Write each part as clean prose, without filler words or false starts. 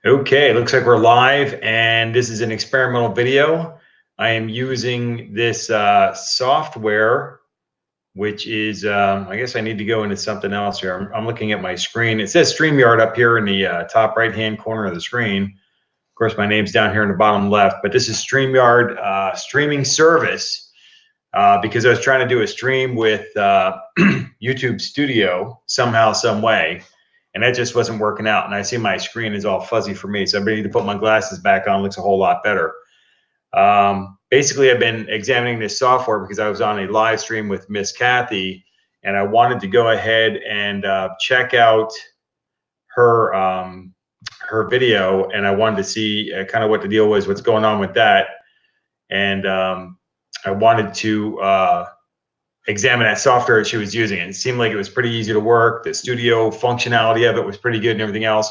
Okay, looks like we're live, and this is an experimental video. I am using this software, which is, I guess I need to go into something else here. I'm looking at my screen. It says StreamYard up here in the top right-hand corner of the screen. Of course, my name's down here in the bottom left, but this is StreamYard streaming service because I was trying to do a stream with YouTube Studio somehow, some way. And that just wasn't working out. And I see my screen is all fuzzy for me. So I need to put my glasses back on. It looks a whole lot better. Basically, I've been examining this software because I was on a live stream with Miss Kathy, and I wanted to go ahead and check out her her video, and I wanted to see kind of what the deal was, what's going on with that. And I wanted to examine that software that she was using. And it seemed like it was pretty easy to work. The studio functionality of it was pretty good and everything else.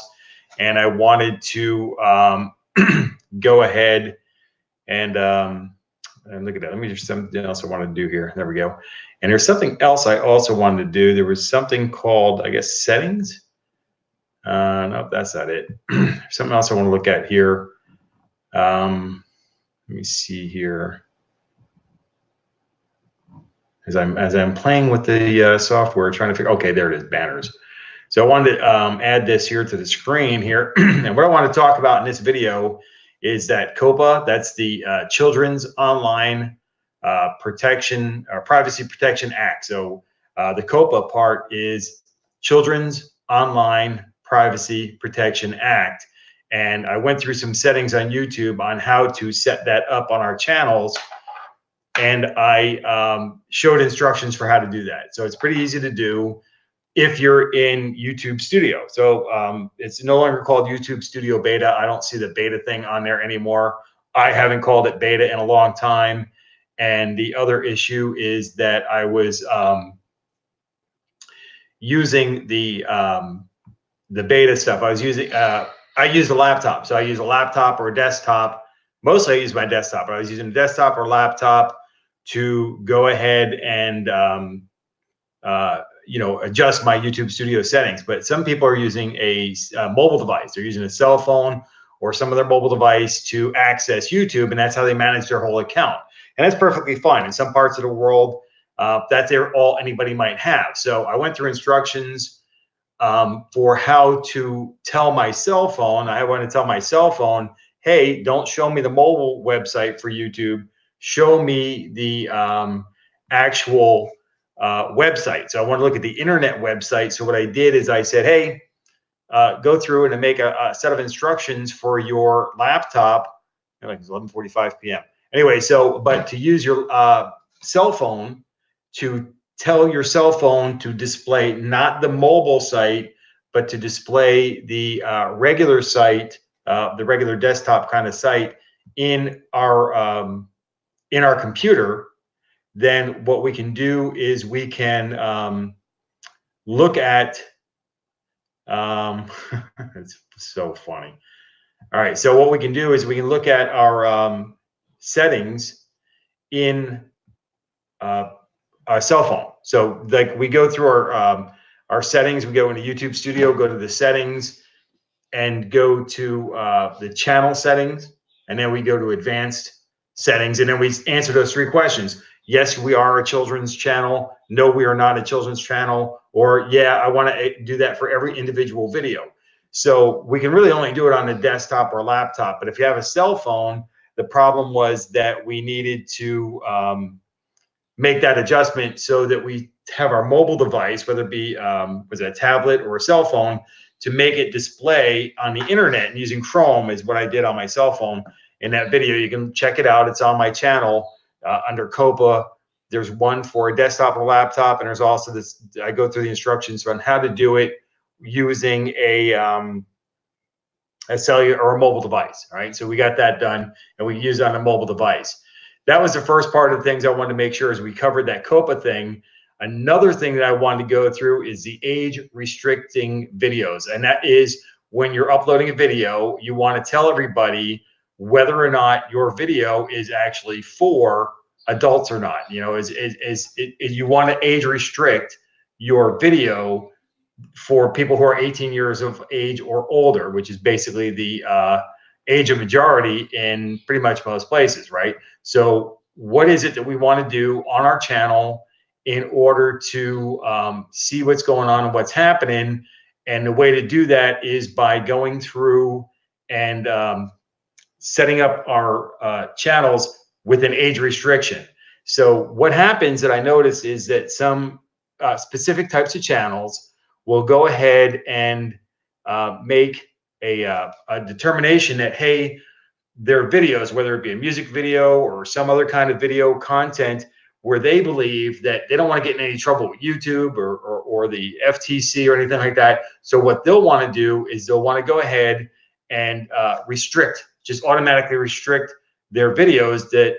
And I wanted to go ahead and look at that. Let me just something else I wanted to do here. There we go. And there's something else I also wanted to do. There was something called, I guess, settings. No, that's not it. Something else I want to look at here. Let me see here. As I'm playing with the software, trying to figure. Okay, there it is, banners. So I wanted to add this here to the screen here, and what I want to talk about in this video is that Coppa. That's the Children's Online Protection or Privacy Protection Act. So the Coppa part is Children's Online Privacy Protection Act, and I went through some settings on YouTube on how to set that up on our channels. And I showed instructions for how to do that. So it's pretty easy to do if you're in YouTube Studio. So it's no longer called YouTube Studio Beta. I don't see the beta thing on there anymore. I haven't called it beta in a long time. And the other issue is that I was using the beta stuff. I was using, I used a laptop. So I use a laptop or a desktop. Mostly I use my desktop, but I was using a desktop or laptop to go ahead and adjust my YouTube Studio settings. But some people are using a mobile device. They're using a cell phone or some other mobile device to access YouTube, and that's how they manage their whole account. And that's perfectly fine. In some parts of the world, that's all anybody might have. So I went through instructions for how to tell my cell phone. I want to tell my cell phone, hey, don't show me the mobile website for YouTube. Show me the actual website. So I want to look at the internet website. So what I did is I said, hey, go through and make a set of instructions for your laptop. Like it's 11:45 p.m. Anyway, but to use your cell phone to tell your cell phone to display not the mobile site, but to display the regular site, the regular desktop kind of site in our computer. Then what we can do is we can look at, it's so funny. All right, so what we can do is we can look at our settings in our cell phone. So like we go through our settings, we go into YouTube Studio, go to the settings, and go to the channel settings, and then we go to advanced settings, and then we answer those three questions. Yes, we are a children's channel. No, we are not a children's channel. Or yeah, I want to do that for every individual video. So we can really only do it on a desktop or laptop. But if you have a cell phone, the problem was that we needed to make that adjustment so that we have our mobile device, whether it be was it a tablet or a cell phone, to make it display on the internet. And using Chrome is what I did on my cell phone. In that video, you can check it out. It's on my channel under Coppa. There's one for a desktop or laptop, and there's also this. I go through the instructions on how to do it using a cellular or a mobile device. All right, so we got that done, and we use it on a mobile device. That was the first part of the things I wanted to make sure as we covered that Coppa thing. Another thing that I wanted to go through is the age restricting videos, and that is when you're uploading a video, you want to tell everybody whether or not your video is actually for adults or not. You know, you want to age restrict your video for people who are 18 years of age or older, which is basically the age of majority in pretty much most places, right? So what is it that we want to do on our channel in order to see what's going on and what's happening? And the way to do that is by going through and setting up our channels with an age restriction. So what happens that I notice is that some specific types of channels will go ahead and make a determination that, hey, their videos, whether it be a music video or some other kind of video content, where they believe that they don't want to get in any trouble with YouTube or the FTC or anything like that. So what they'll want to do is they'll want to go ahead and just automatically restrict their videos that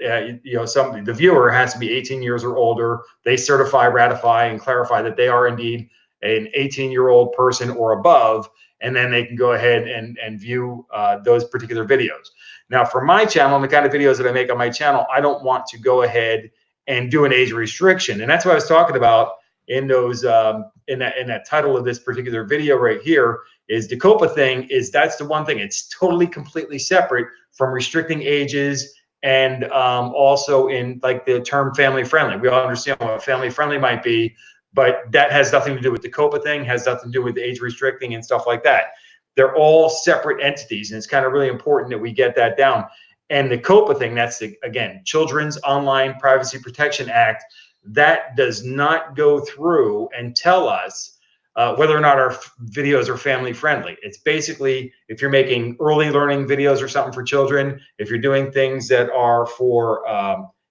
the viewer has to be 18 years or older. They certify, ratify, and clarify that they are indeed an 18-year-old person or above, and then they can go ahead and view those particular videos. Now, for my channel and the kind of videos that I make on my channel, I don't want to go ahead and do an age restriction, and that's what I was talking about in those in that title of this particular video right here. Is the Coppa thing, is that's the one thing. It's totally, completely separate from restricting ages and also in like the term family friendly. We all understand what family friendly might be, but that has nothing to do with the Coppa thing, has nothing to do with age restricting and stuff like that. They're all separate entities, and it's kind of really important that we get that down. And the Coppa thing, that's the, again, Children's Online Privacy Protection Act, that does not go through and tell us whether or not our videos are family friendly. It's basically, if you're making early learning videos or something for children, if you're doing things that are for,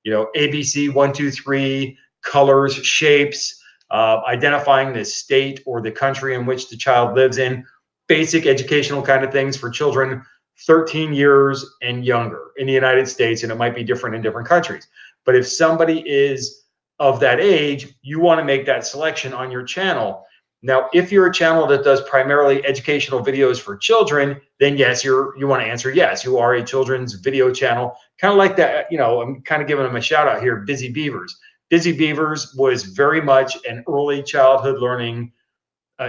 ABC 1, 2, 3, colors, shapes, identifying the state or the country in which the child lives in, basic educational kind of things for children 13 years and younger in the United States, and it might be different in different countries. But if somebody is of that age, you want to make that selection on your channel. Now, if you're a channel that does primarily educational videos for children, then yes, you want to answer yes. You are a children's video channel, kind of like that. I'm kind of giving them a shout out here. Busy Beavers. Busy Beavers was very much an early childhood learning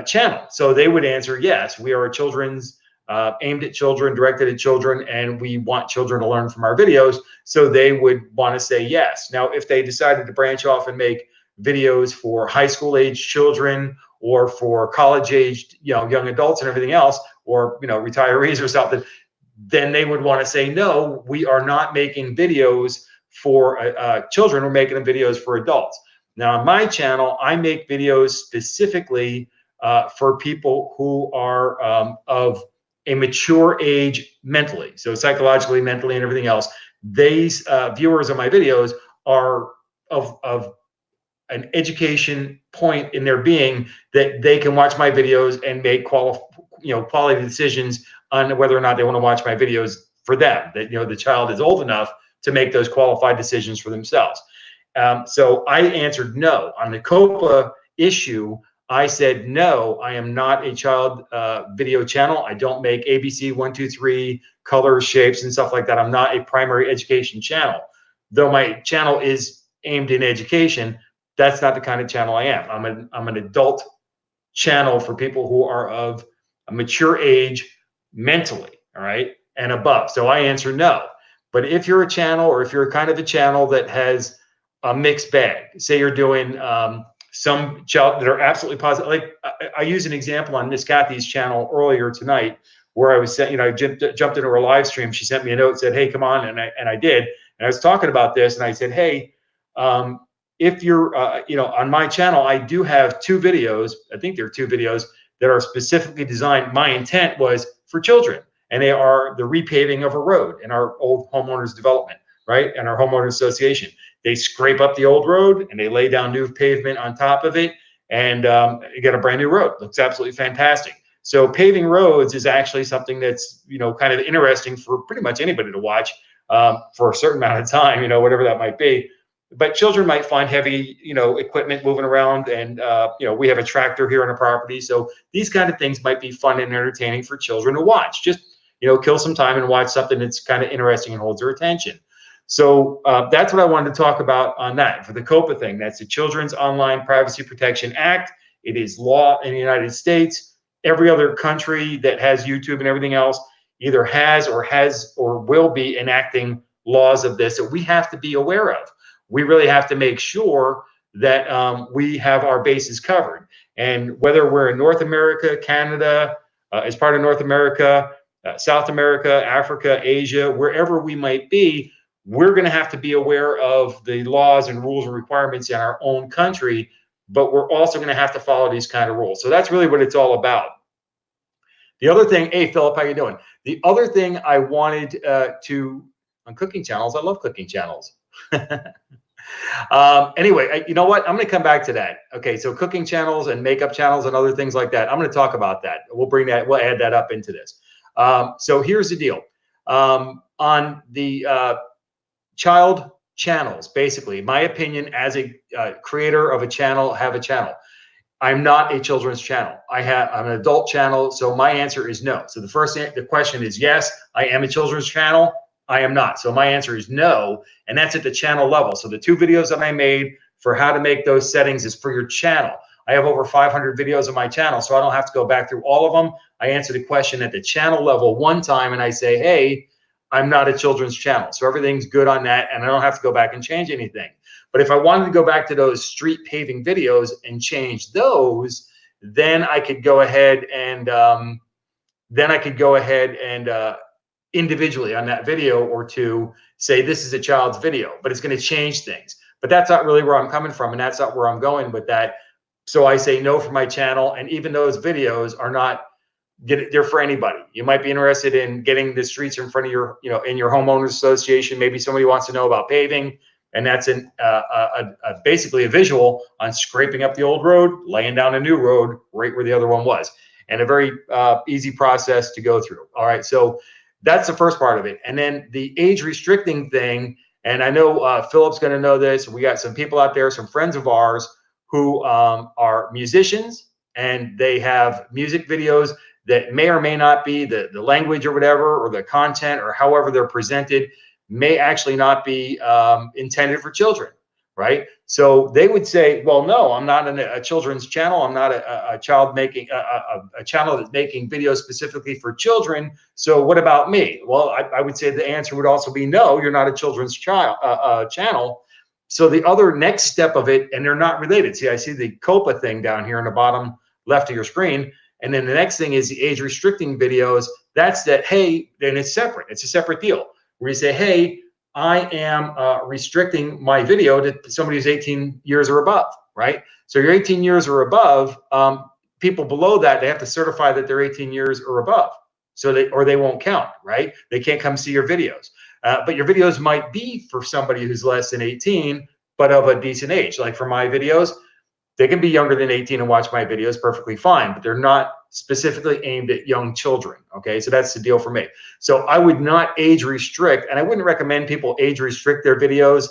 channel, so they would answer yes. We are a children's aimed at children, directed at children, and we want children to learn from our videos. So they would want to say yes. Now, if they decided to branch off and make videos for high school age children or for college aged young adults and everything else, or retirees or something, then they would want to say no, we are not making videos for children, we're making videos for adults. Now, on my channel, I make videos specifically for people who are of a mature age mentally, so psychologically, mentally, and everything else. These viewers of my videos are of an education point in their being that they can watch my videos and make quality decisions on whether or not they want to watch my videos for them. That the child is old enough to make those qualified decisions for themselves. So I answered no on the Coppa issue. I said no, I am not a child video channel. I don't make ABC 1, 2, 3 colors, shapes, and stuff like that. I'm not a primary education channel, though my channel is aimed in education. That's not the kind of channel I am. I'm an adult channel for people who are of a mature age mentally, all right, and above. So I answer no. But if you're a channel, or if you're kind of a channel that has a mixed bag, say you're doing some child that are absolutely positive. Like I use an example on Miss Kathy's channel earlier tonight, where I was saying, I jumped into her live stream. She sent me a note, said, "Hey, come on," and I did. And I was talking about this, and I said, "Hey, if you're, on my channel, I do have 2 videos. I think there are 2 videos that are specifically designed. My intent was for children, and they are the repaving of a road in our old homeowners development, right, and our homeowners association. They scrape up the old road and they lay down new pavement on top of it, and you get a brand new road. Looks absolutely fantastic. So paving roads is actually something that's kind of interesting for pretty much anybody to watch for a certain amount of time, whatever that might be. But children might find heavy, equipment moving around, and we have a tractor here on the property, so these kind of things might be fun and entertaining for children to watch. Just kill some time and watch something that's kind of interesting and holds their attention. So that's what I wanted to talk about on that for the Coppa thing. That's the Children's Online Privacy Protection Act. It is law in the United States. Every other country that has YouTube and everything else either has or will be enacting laws of this that we have to be aware of. We really have to make sure that we have our bases covered. And whether we're in North America, Canada, as part of North America, South America, Africa, Asia, wherever we might be, we're going to have to be aware of the laws and rules and requirements in our own country, but we're also going to have to follow these kind of rules. So that's really what it's all about. The other thing, hey, Philip, how you doing? The other thing I wanted on cooking channels, I love cooking channels. Anyway, you know what? I'm going to come back to that. Okay, so cooking channels and makeup channels and other things like that. I'm going to talk about that. We'll add that up into this. So here's the deal. On the child channels, basically, my opinion as a creator of a channel, have a channel. I'm not a children's channel. I'm an adult channel, so my answer is no. So the question is yes, I am a children's channel. I am not. So my answer is no, and that's at the channel level. So the 2 videos that I made for how to make those settings is for your channel. I have over 500 videos on my channel, so I don't have to go back through all of them. I answer the question at the channel level one time, and I say, hey, I'm not a children's channel. So everything's good on that, and I don't have to go back and change anything. But if I wanted to go back to those street paving videos and change those, then I could go ahead and individually on that video or two say this is a child's video, but it's going to change things. But that's not really where I'm coming from, and that's not where I'm going with that. So I say no for my channel, and even those videos are not they're for anybody. You might be interested in getting the streets in front of your, in your homeowners association. Maybe somebody wants to know about paving, and that's basically a visual on scraping up the old road, laying down a new road right where the other one was, and a very easy process to go through. All right, so that's the first part of it. And then the age restricting thing, and I know Philip's going to know this. We got some people out there, some friends of ours who are musicians, and they have music videos that may or may not be the language or whatever, or the content or however they're presented may actually not be intended for children, right? So they would say, well, no, I'm not a children's channel. I'm not a child making a channel that's making videos specifically for children. So what about me? Well, I would say the answer would also be no, you're not a children's channel. So the other next step of it, and they're not related. See, I see the Coppa thing down here in the bottom left of your screen. And then the next thing is the age restricting videos. That's that, hey, then it's separate. It's a separate deal where you say, hey, I am restricting my video to somebody who's 18 years or above, right? So you're 18 years or above, people below that, they have to certify that they're 18 years or above. So they won't count, right? They can't come see your videos. But your videos might be for somebody who's less than 18, but of a decent age. Like for my videos, they can be younger than 18 and watch my videos perfectly fine, but they're not specifically aimed at young children. Okay, so that's the deal for me. So I would not age restrict, and I wouldn't recommend people age restrict their videos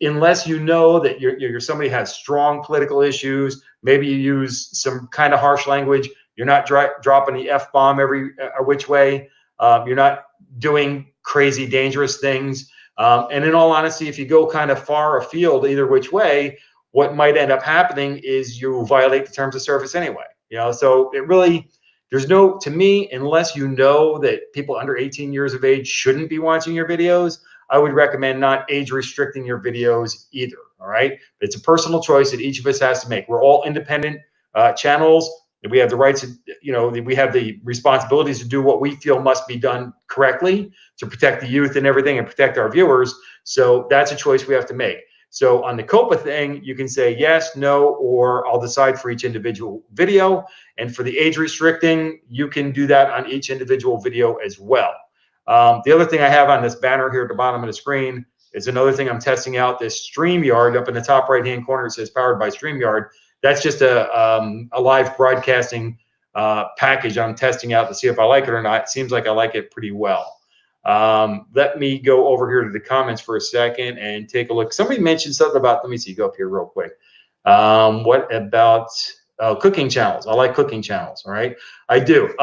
unless you know that you're somebody who has strong political issues. Maybe you use some kind of harsh language. You're not dropping the F-bomb every which way. You're not doing crazy, dangerous things. And in all honesty, if you go kind of far afield either which way, what might end up happening is you violate the terms of service anyway. So it really, to me, unless you know that people under 18 years of age shouldn't be watching your videos, I would recommend not age restricting your videos either. All right. It's a personal choice that each of us has to make. We're all independent channels. We have the rights, we have the responsibilities to do what we feel must be done correctly to protect the youth and everything and protect our viewers. So that's a choice we have to make. So on the Coppa thing, you can say yes, no, or I'll decide for each individual video. And for the age restricting, you can do that on each individual video as well. The other thing I have on this banner here at the bottom of the screen is another thing I'm testing out, this StreamYard up in the top right-hand corner. It says powered by StreamYard. That's just a live broadcasting package I'm testing out to see if I like it or not. It seems like I like it pretty well. Let me go over here to the comments for a second and take a look. Somebody mentioned something about, let me see, go up here real quick. What about cooking channels? I like cooking channels, all right? I do.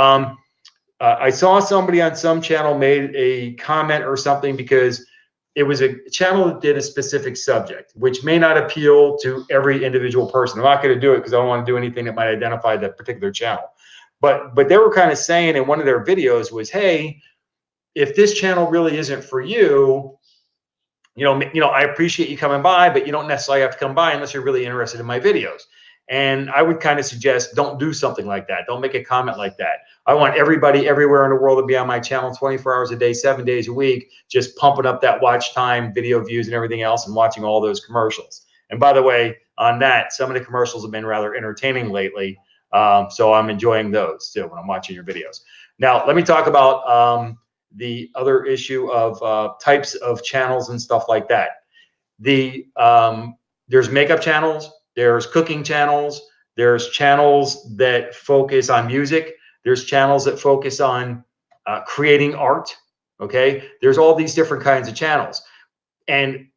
I saw somebody on some channel made a comment or something because it was a channel that did a specific subject, which may not appeal to every individual person. I'm not going to do it because I don't want to do anything that might identify that particular channel. But they were kind of saying in one of their videos was, hey, if this channel really isn't for you, I appreciate you coming by, but you don't necessarily have to come by unless you're really interested in my videos. And I would kind of suggest don't do something like that. Don't make a comment like that. I want everybody everywhere in the world to be on my channel 24 hours a day, 7 days a week, just pumping up that watch time, video views, and everything else, and watching all those commercials. And by the way, on that, some of the commercials have been rather entertaining lately. So I'm enjoying those too when I'm watching your videos. Now, let me talk about the other issue of types of channels and stuff like that. There's makeup channels, there's cooking channels, there's channels that focus on music, there's channels that focus on creating art. Okay, there's all these different kinds of channels, and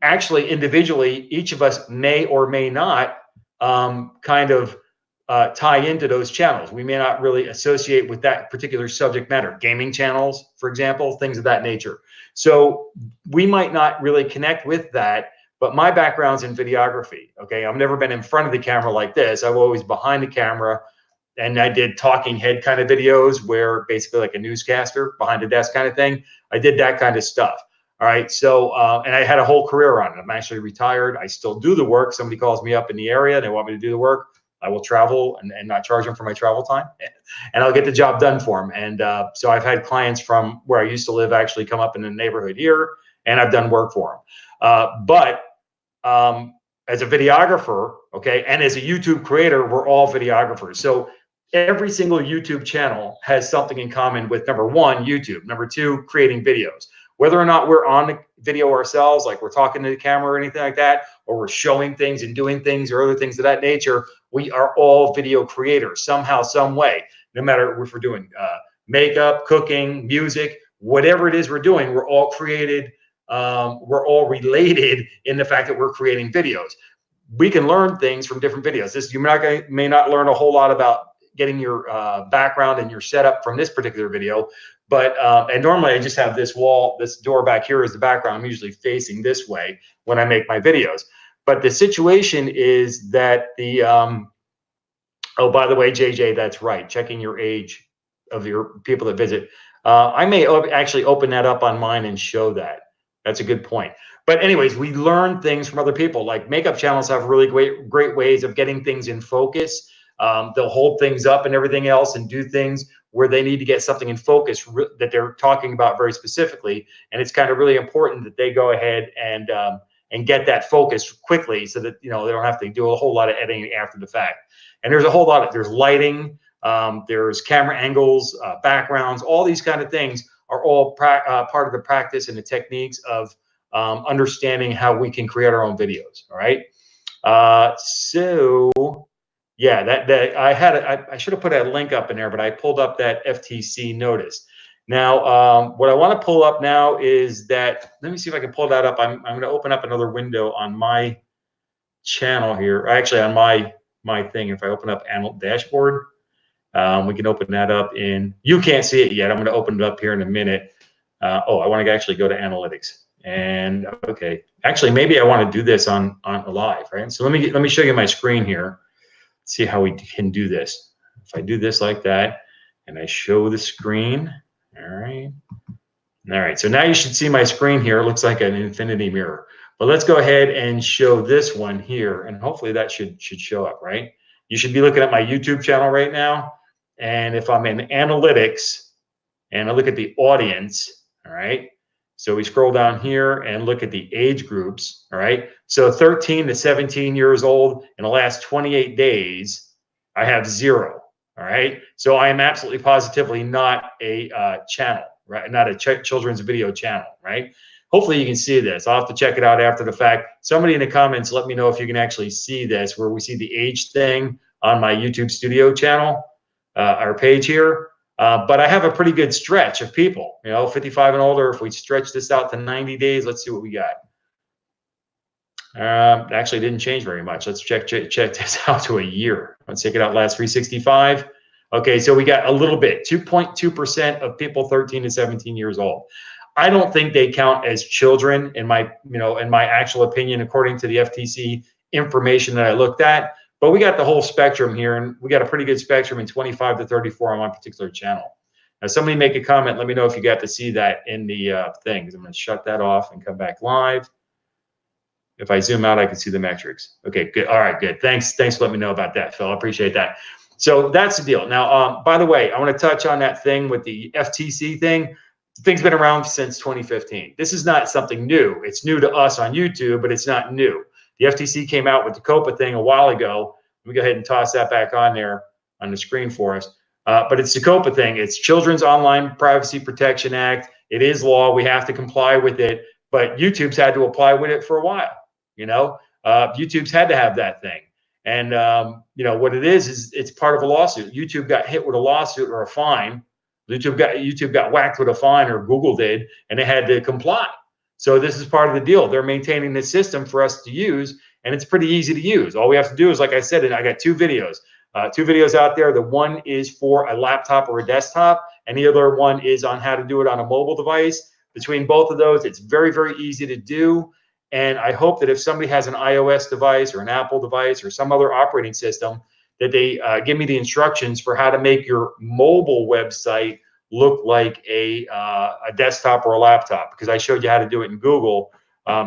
actually individually, each of us may or may not tie into those channels. We may not really associate with that particular subject matter. Gaming channels, for example, things of that nature. So we might not really connect with that, but my background's in videography, okay? I've never been in front of the camera like this. I'm always behind the camera, and I did talking head kind of videos where basically like a newscaster behind a desk kind of thing. I did that kind of stuff. All right, so, and I had a whole career on it. I'm actually retired. I still do the work. Somebody calls me up in the area, they want me to do the work. I will travel and not charge them for my travel time, and I'll get the job done for them. And so I've had clients from where I used to live actually come up in the neighborhood here, and I've done work for them. But as a videographer, okay, and as a YouTube creator, we're all videographers. So every single YouTube channel has something in common with, number one, YouTube. Number two, creating videos. Whether or not we're on the video ourselves, like we're talking to the camera or anything like that, or we're showing things and doing things or other things of that nature, we are all video creators somehow, some way. No matter if we're doing makeup, cooking, music, whatever it is we're doing, we're all created. We're all related in the fact that we're creating videos. We can learn things from different videos. You may not learn a whole lot about getting your background and your setup from this particular video, but and normally I just have this door back here as the background. I'm usually facing this way when I make my videos. But the situation is that oh, by the way, JJ, that's right. Checking your age of your people that visit. I may actually open that up on mine and show that. That's a good point. But anyways, we learn things from other people. Like makeup channels have really great ways of getting things in focus. They'll hold things up and everything else and do things where they need to get something in focus that they're talking about very specifically. And it's kind of really important that they go ahead and get that focus quickly so that, they don't have to do a whole lot of editing after the fact. And there's a whole lot of, there's lighting, there's camera angles, backgrounds, all these kind of things are all part of the practice and the techniques of understanding how we can create our own videos. All right. So yeah, I should have put a link up in there, but I pulled up that FTC notice. Now, what I want to pull up now is that, let me see if I can pull that up. I'm going to open up another window on my channel here, actually on my thing. If I open up dashboard, we can open that up you can't see it yet. I'm going to open it up here in a minute. Oh, I want to actually go to analytics. And okay, actually, maybe I want to do this on live, right? So let me show you my screen here. See how we can do this. If I do this like that, and I show the screen, all right. So now you should see my screen here. It looks like an infinity mirror. But let's go ahead and show this one here, and hopefully that should show up, right? You should be looking at my YouTube channel right now, and if I'm in analytics, and I look at the audience, all right. So we scroll down here and look at the age groups, all right? So 13 to 17 years old in the last 28 days, I have 0, all right? So I am absolutely positively not a channel, right? Not a children's video channel, right? Hopefully you can see this. I'll have to check it out after the fact. Somebody in the comments, let me know if you can actually see this, where we see the age thing on my YouTube Studio channel, our page here. But I have a pretty good stretch of people, 55 and older. If we stretch this out to 90 days, let's see what we got. Actually, didn't change very much. Let's check this out to a year. Let's take it out last 365. Okay, so we got a little bit, 2.2% of people 13 to 17 years old. I don't think they count as children in my, in my actual opinion, according to the FTC information that I looked at. But we got the whole spectrum here, and we got a pretty good spectrum in 25 to 34 on my particular channel. Now, somebody make a comment. Let me know if you got to see that in the thing, because I'm going to shut that off and come back live. If I zoom out, I can see the metrics. Okay, good. All right, good. Thanks for letting me know about that, Phil. I appreciate that. So that's the deal. Now, by the way, I want to touch on that thing with the FTC thing. The thing's been around since 2015. This is not something new. It's new to us on YouTube, but it's not new. The FTC came out with the Coppa thing a while ago. Let me go ahead and toss that back on there on the screen for us. But it's the Coppa thing. It's Children's Online Privacy Protection Act. It is law. We have to comply with it. But YouTube's had to apply with it for a while. YouTube's had to have that thing. And, what it is it's part of a lawsuit. YouTube got hit with a lawsuit or a fine. YouTube got whacked with a fine, or Google did, and they had to comply. So this is part of the deal. They're maintaining this system for us to use, and it's pretty easy to use. All we have to do is, like I said, and I got two videos out there. The one is for a laptop or a desktop, and the other one is on how to do it on a mobile device. Between both of those, it's very, very easy to do. And I hope that if somebody has an iOS device or an Apple device or some other operating system, that they give me the instructions for how to make your mobile website look like a desktop or a laptop, because I showed you how to do it in Google.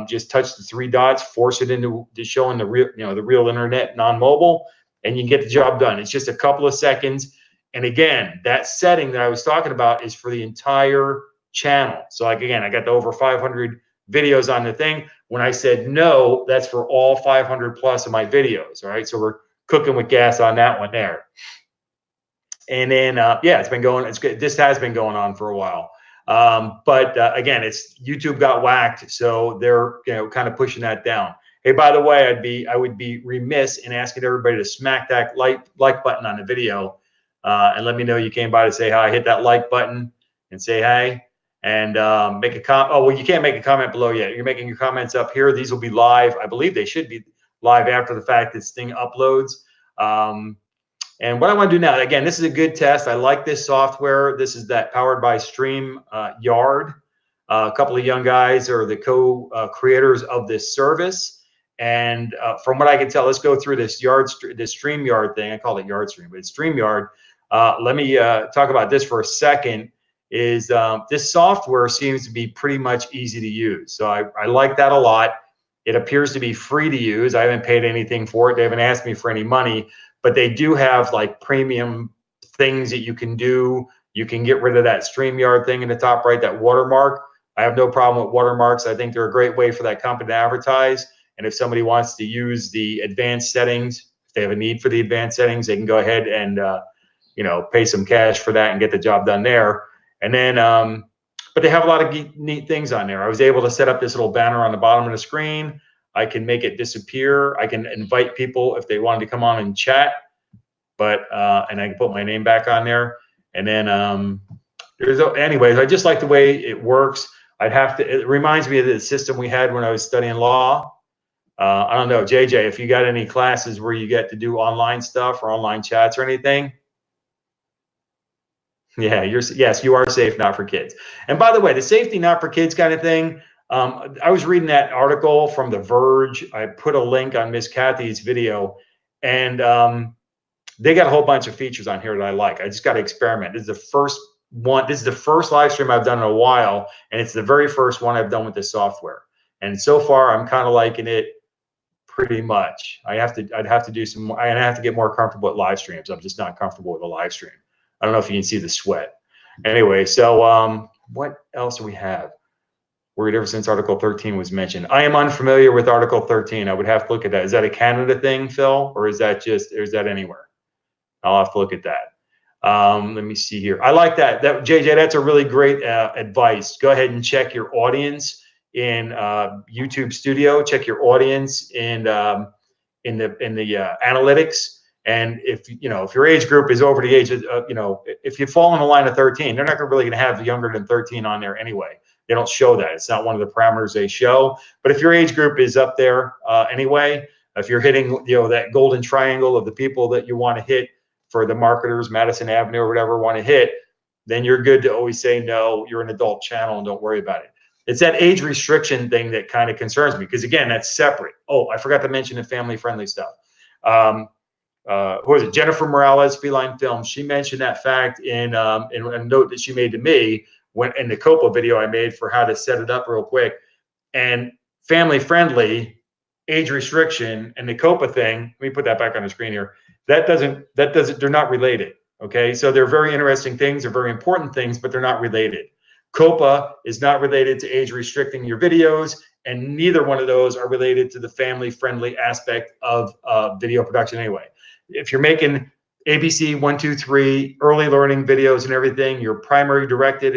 Just touch the three dots, force it into showing the real internet non-mobile, and you can get the job done. It's just a couple of seconds. And again, that setting that I was talking about is for the entire channel. So like, again, I got the over 500 videos on the thing. When I said no, that's for all 500 plus of my videos. All right. So we're cooking with gas on that one there. And then, yeah, it's been going, it's good. This has been going on for a while. But again, it's YouTube got whacked. So they're, kind of pushing that down. Hey, by the way, I would be remiss in asking everybody to smack that like button on the video, and let me know you came by to say hi. Hit that like button and say hi. And make a comment. Oh, well, you can't make a comment below yet. You're making your comments up here. These will be live. I believe they should be live after the fact this thing uploads. And what I want to do now, again, this is a good test. I like this software. This is that powered by StreamYard. A couple of young guys are the co-creators of this service. And from what I can tell, let's go through this StreamYard thing. I call it YardStream, but it's StreamYard. Let me talk about this for a second. This software seems to be pretty much easy to use. So I like that a lot. It appears to be free to use. I haven't paid anything for it. They haven't asked me for any money, but they do have like premium things that you can do. You can get rid of that StreamYard thing in the top right, that watermark. I have no problem with watermarks. I think they're a great way for that company to advertise. And if somebody wants to use the advanced settings, if they have a need for the advanced settings, they can go ahead and pay some cash for that and get the job done there. And then, but they have a lot of neat things on there. I was able to set up this little banner on the bottom of the screen. I can make it disappear. I can invite people if they wanted to come on and chat, but, and I can put my name back on there. And then, anyways, I just like the way it works. It reminds me of the system we had when I was studying law. I don't know, JJ, if you got any classes where you get to do online stuff or online chats or anything. Yeah, yes, you are safe, not for kids. And by the way, the safety not for kids kind of thing, I was reading that article from The Verge. I put a link on Miss Kathy's video, and they got a whole bunch of features on here that I like. I just got to experiment. This is the first one. This is the first live stream I've done in a while, and it's the very first one I've done with this software. And so far, I'm kind of liking it pretty much. I'd have to do some more. I have to get more comfortable with live streams. I'm just not comfortable with a live stream. I don't know if you can see the sweat. Anyway, so what else do we have? Worried ever since Article 13 was mentioned. I am unfamiliar with Article 13. I would have to look at that. Is that a Canada thing, Phil, or is that anywhere? I'll have to look at that. Let me see here. I like that. JJ, that's a really great advice. Go ahead and check your audience in YouTube Studio. Check your audience in the analytics. And if your age group is over the age of, if you fall in the line of 13, they're not really going to have younger than 13 on there anyway. They don't show that. It's not one of the parameters they show. But if your age group is up there anyway, if you're hitting, that golden triangle of the people that you want to hit for the marketers, Madison Avenue or whatever want to hit, then you're good to always say, no, you're an adult channel and don't worry about it. It's that age restriction thing that kind of concerns me, because again, that's separate. Oh, I forgot to mention the family friendly stuff. Who is it? Jennifer Morales, Feline Films. She mentioned that fact in a note that she made to me when in the Coppa video I made for how to set it up real quick. And family friendly, age restriction, and the Coppa thing. Let me put that back on the screen here. That doesn't. They're not related. Okay, so they're very interesting things. They're very important things, but they're not related. Coppa is not related to age restricting your videos, and neither one of those are related to the family friendly aspect of video production anyway. If you're making ABC 1, 2, 3 early learning videos and everything, you're primarily directed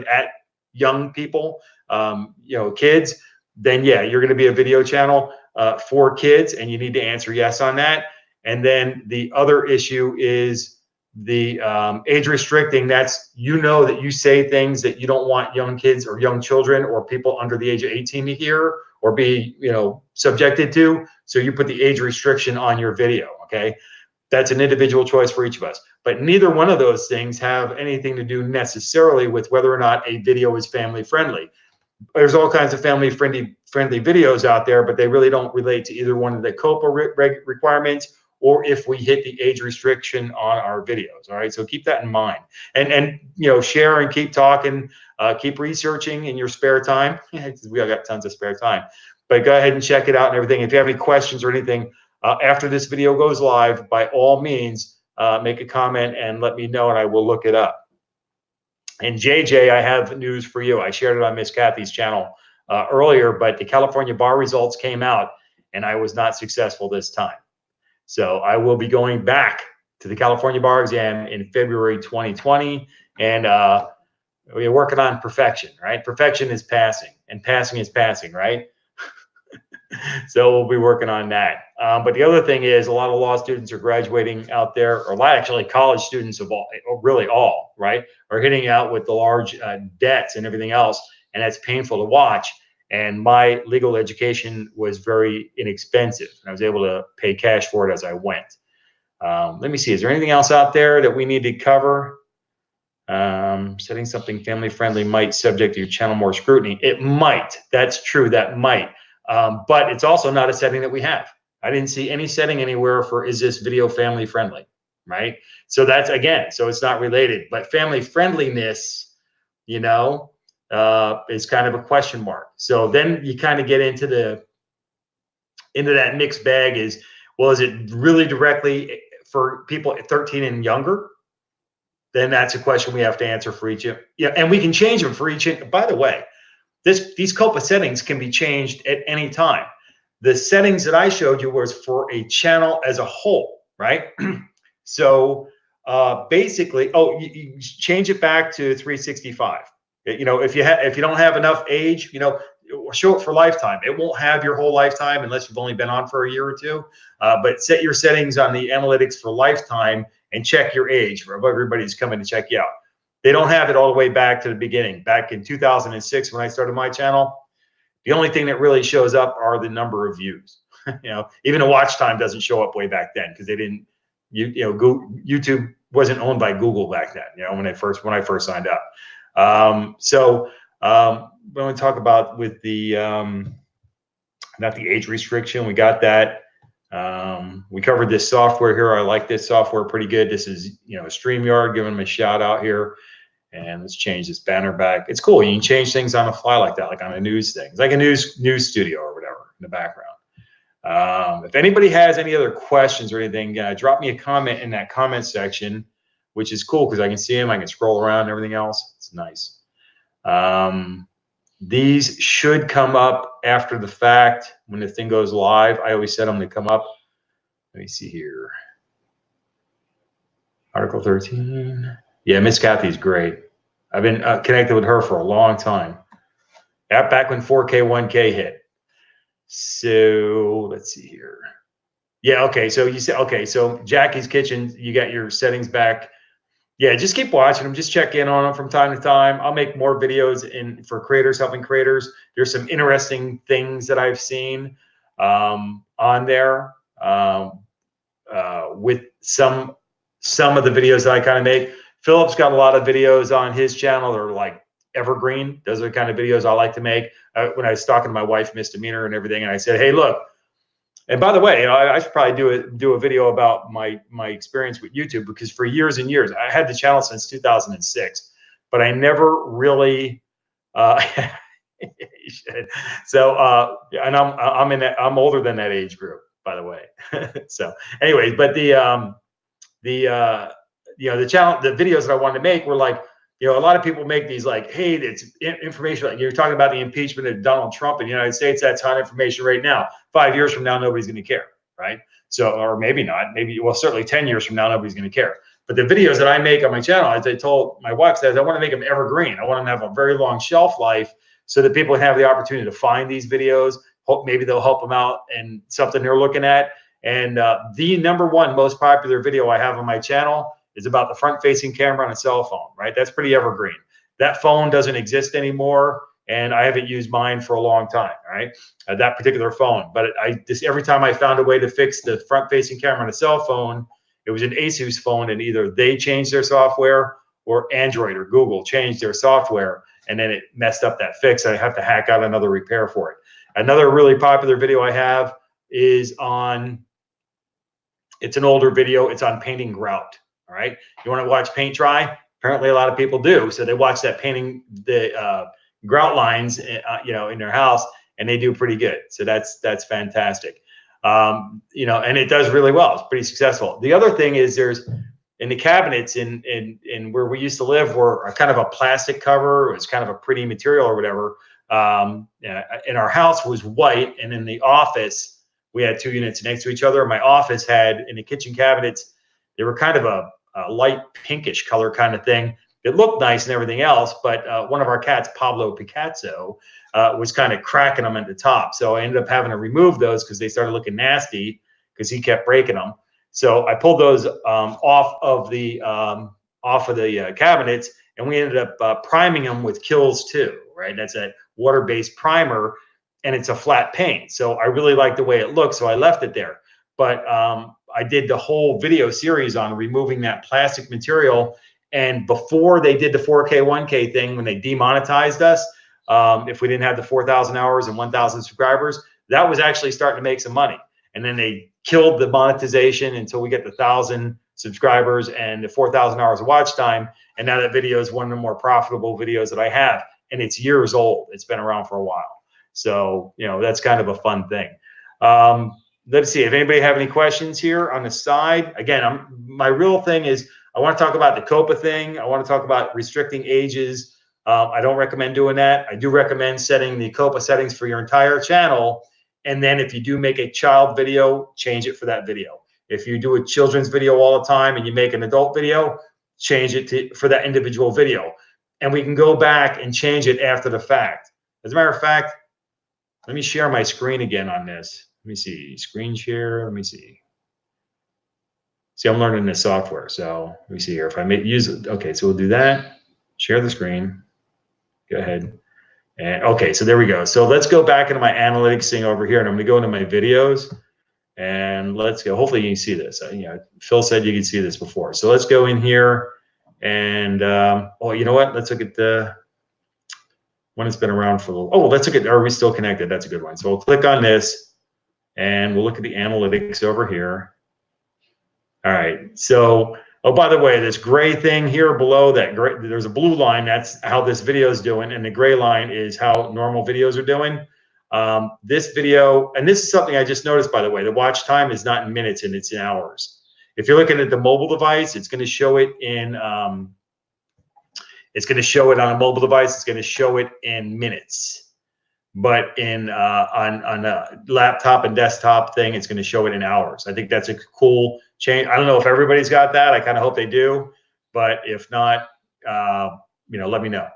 at young people, kids, then yeah, you're going to be a video channel for kids, and you need to answer yes on that. And then the other issue is the age restricting. That's, that you say things that you don't want young kids or young children or people under the age of 18 to hear or be, subjected to. So you put the age restriction on your video. Okay. That's an individual choice for each of us. But neither one of those things have anything to do necessarily with whether or not a video is family friendly. There's all kinds of family friendly videos out there, but they really don't relate to either one of the Coppa requirements or if we hit the age restriction on our videos. All right, so keep that in mind, and share and keep talking, keep researching in your spare time. We all got tons of spare time, but go ahead and check it out and everything. If you have any questions or anything after this video goes live, by all means, make a comment and let me know, and I will look it up. And JJ, I have news for you. I shared it on Miss Kathy's channel earlier, but the California bar results came out, and I was not successful this time. So I will be going back to the California bar exam in February 2020, and we're working on perfection, right? Perfection is passing, and passing is passing, right? So we'll be working on that. But the other thing is, a lot of law students are graduating out there, or a lot actually college students of all, right, are hitting out with the large debts and everything else, and that's painful to watch. And my legal education was very inexpensive, and I was able to pay cash for it as I went. Let me see, is there anything else out there that we need to cover? Setting something family friendly might subject your channel more scrutiny. It might. That's true. That might. But it's also not a setting that we have. I didn't see any setting anywhere for, is this video family friendly, right? So that's, again, so it's not related. But family friendliness, is kind of a question mark. So then you kind of get into that mixed bag is, well, is it really directly for people 13 and younger? Then that's a question we have to answer for each. And we can change them for each. By the way, these Coppa settings can be changed at any time. The settings that I showed you was for a channel as a whole, right? So basically, you change it back to 365. If you don't have enough age, show it for lifetime. It won't have your whole lifetime unless you've only been on for a year or two. But set your settings on the analytics for lifetime and check your age for everybody's coming to check you out. They don't have it all the way back to the beginning. Back in 2006, when I started my channel, the only thing that really shows up are the number of views. Even the watch time doesn't show up way back then because they didn't. YouTube wasn't owned by Google back then. When I first signed up. So when we talk about with the not the age restriction, we got that. We covered this software here. I like this software pretty good. This is StreamYard, giving them a shout out here. And let's change this banner back. It's cool. You can change things on the fly like that, like on a news thing. It's like a news studio or whatever in the background. If anybody has any other questions or anything, drop me a comment in that comment section, which is cool because I can see them. I can scroll around and everything else. It's nice. These should come up after the fact when the thing goes live. I always set them to come up. Let me see here. Article 13. Yeah, Miss Kathy's great. I've been connected with her for a long time. Back when 4K 1K hit. So let's see here. Yeah, okay. So you said, okay, so Jackie's Kitchen, you got your settings back. Yeah, just keep watching them. Just check in on them from time to time. I'll make more videos for creators, helping creators. There's some interesting things that I've seen on there with some of the videos that I kind of make. Philip's got a lot of videos on his channel. They're like evergreen. Those are the kind of videos I like to make. When I was talking to my wife, Misdemeanor and everything, and I said, hey, look, and by the way, you know, I should probably do a video about my experience with YouTube, because for years and years, I had the channel since 2006, but I never really so and I'm older than that age group, by the way. So anyways, but you know, the channel, the videos that I wanted to make were like, you know, a lot of people make these like, hey, it's information. Like you're talking about the impeachment of Donald Trump in the United States. That's hot information right now. 5 years from now, nobody's going to care, right? So, or maybe not. Maybe, well, certainly 10 years from now, nobody's going to care. But the videos that I make on my channel, as I told my wife, says I want to make them evergreen. I want them to have a very long shelf life, so that people have the opportunity to find these videos. Hope maybe they'll help them out and something they're looking at. And the #1 most popular video I have on my channel is about the front-facing camera on a cell phone, right? That's pretty evergreen. That phone doesn't exist anymore, and I haven't used mine for a long time, right? That particular phone. But every time I found a way to fix the front-facing camera on a cell phone, it was an Asus phone, and either they changed their software or Android or Google changed their software, and then it messed up that fix. I have to hack out another repair for it. Another really popular video I have is on, it's an older video. It's on painting grout. All right. You want to watch paint dry? Apparently a lot of people do. So they watch that painting the grout lines, you know, in their house, and they do pretty good. So that's fantastic. You know, and it does really well. It's pretty successful. The other thing is there's in the cabinets in where we used to live were kind of a plastic cover. It was kind of a pretty material or whatever. And our house was white, and in the office we had 2 units next to each other. My office had, in the kitchen cabinets, they were kind of a light pinkish color kind of thing. It looked nice and everything else, but one of our cats, Pablo Picasso, was kind of cracking them at the top. So I ended up having to remove those because they started looking nasty because he kept breaking them. So I pulled those off of the cabinets, and we ended up priming them with Kills 2, right? That's a water-based primer, and it's a flat paint. So I really like the way it looks, so I left it there. But I did the whole video series on removing that plastic material. And before they did the 4K, 1K thing, when they demonetized us, if we didn't have the 4,000 hours and 1,000 subscribers, that was actually starting to make some money. And then they killed the monetization until we get the 1,000 subscribers and the 4,000 hours of watch time. And now that video is one of the more profitable videos that I have. And it's years old. It's been around for a while. So, you know, that's kind of a fun thing. Let's see if anybody have any questions here on the side. Again, my real thing is I want to talk about the Coppa thing. I want to talk about restricting ages. I don't recommend doing that. I do recommend setting the Coppa settings for your entire channel. And then if you do make a child video, change it for that video. If you do a children's video all the time and you make an adult video, change it for that individual video. And we can go back and change it after the fact. As a matter of fact, let me share my screen again on this. Let me see, screen share, let me see. See, I'm learning this software, so let me see here. If I use it, okay, so we'll do that. Share the screen, go ahead. And okay, so there we go. So let's go back into my analytics thing over here, and I'm gonna go into my videos, and let's go. Hopefully you can see this. You know, Phil said you could see this before. So let's go in here, and oh, you know what? Let's look at the one that's been around for a little. Oh, let's look at, are we still connected? That's a good one. So we'll click on this. And we'll look at the analytics over here. All right. So, oh, by the way, this gray thing here below that gray, there's a blue line. That's how this video is doing. And the gray line is how normal videos are doing. This video, and this is something I just noticed, by the way, the watch time is not in minutes and it's in hours. If you're looking at the mobile device, it's going to show it in, it's going to show it on a mobile device. It's going to show it in minutes. But in on a laptop and desktop thing, it's going to show it in hours. I think that's a cool change. I don't know if everybody's got that. I kind of hope they do, but if not, you know, let me know.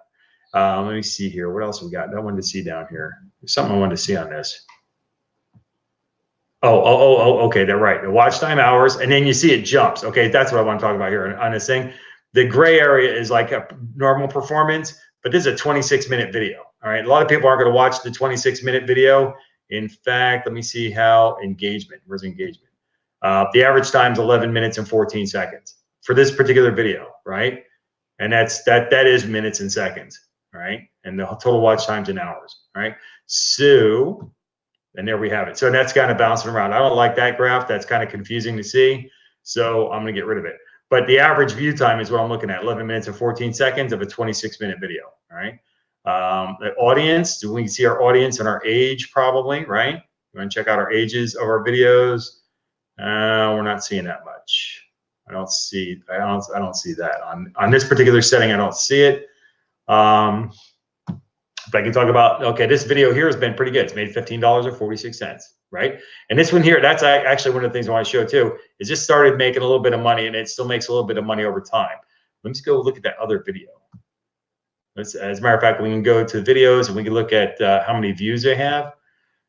Let me see here. What else we got? I wanted to see down here. There's something I wanted to see on this. Oh, okay, they're right. The watch time hours, and then you see it jumps. Okay, that's what I want to talk about here on this thing. The gray area is like a normal performance, but this is a 26-minute video. All right, a lot of people aren't going to watch the 26-minute video. In fact, let me see how engagement. Where's engagement? The average time is 11 minutes and 14 seconds for this particular video, right? And that is minutes and seconds, all right? And the total watch time's in hours, all right? So, and there we have it. So that's kind of bouncing around. I don't like that graph. That's kind of confusing to see. So I'm going to get rid of it. But the average view time is what I'm looking at, 11 minutes and 14 seconds of a 26-minute video, all right? The audience, we can see our audience and our age probably, right? You want to check out our ages of our videos. We're not seeing that much. I don't see that on this particular setting. I don't see it. If I can talk about, okay, this video here has been pretty good. It's made $15.46, right? And this one here, that's actually one of the things I want to show too, is just started making a little bit of money, and it still makes a little bit of money over time. Let me just go look at that other video. As a matter of fact, we can go to videos and we can look at how many views they have.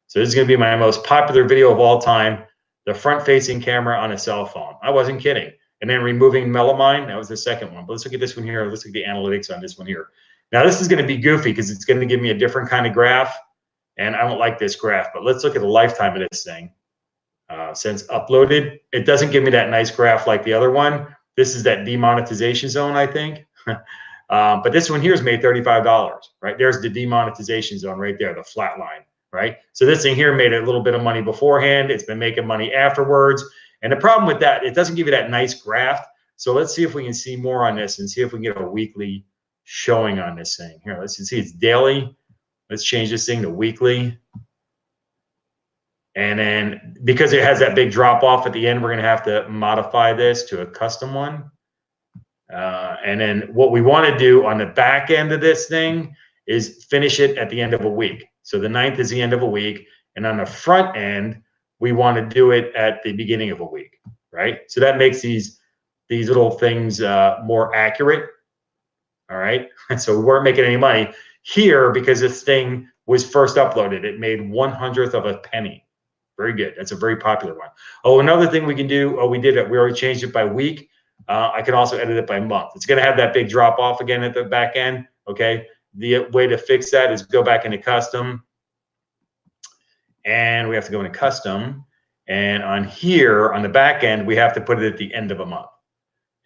So this is going to be my most popular video of all time, the front-facing camera on a cell phone. I wasn't kidding. And then removing melamine, that was the second one. But let's look at this one here. Let's look at the analytics on this one here. Now, this is going to be goofy because it's going to give me a different kind of graph, and I don't like this graph. But let's look at the lifetime of this thing. Since uploaded, it doesn't give me that nice graph like the other one. This is that demonetization zone, I think. But this one here is made $35, right? There's the demonetization zone right there, the flat line, right? So this thing here made a little bit of money beforehand. It's been making money afterwards. And the problem with that, it doesn't give you that nice graph. So let's see if we can see more on this and see if we can get a weekly showing on this thing. Here, let's see, it's daily. Let's change this thing to weekly. And then because it has that big drop off at the end, we're going to have to modify this to a custom one. And then what we want to do on the back end of this thing is finish it at the end of a week. So the 9th is the end of a week. And on the front end, we want to do it at the beginning of a week, right? So that makes these little things more accurate. All right. So we weren't making any money here because this thing was first uploaded. It made 1/100th of a penny. Very good. That's a very popular one. Oh, another thing we can do. Oh, we did it. We already changed it by week. I can also edit it by month. It's going to have that big drop off again at the back end. Okay. The way to fix that is go back into custom. And we have to go into custom. And on here, on the back end, we have to put it at the end of a month.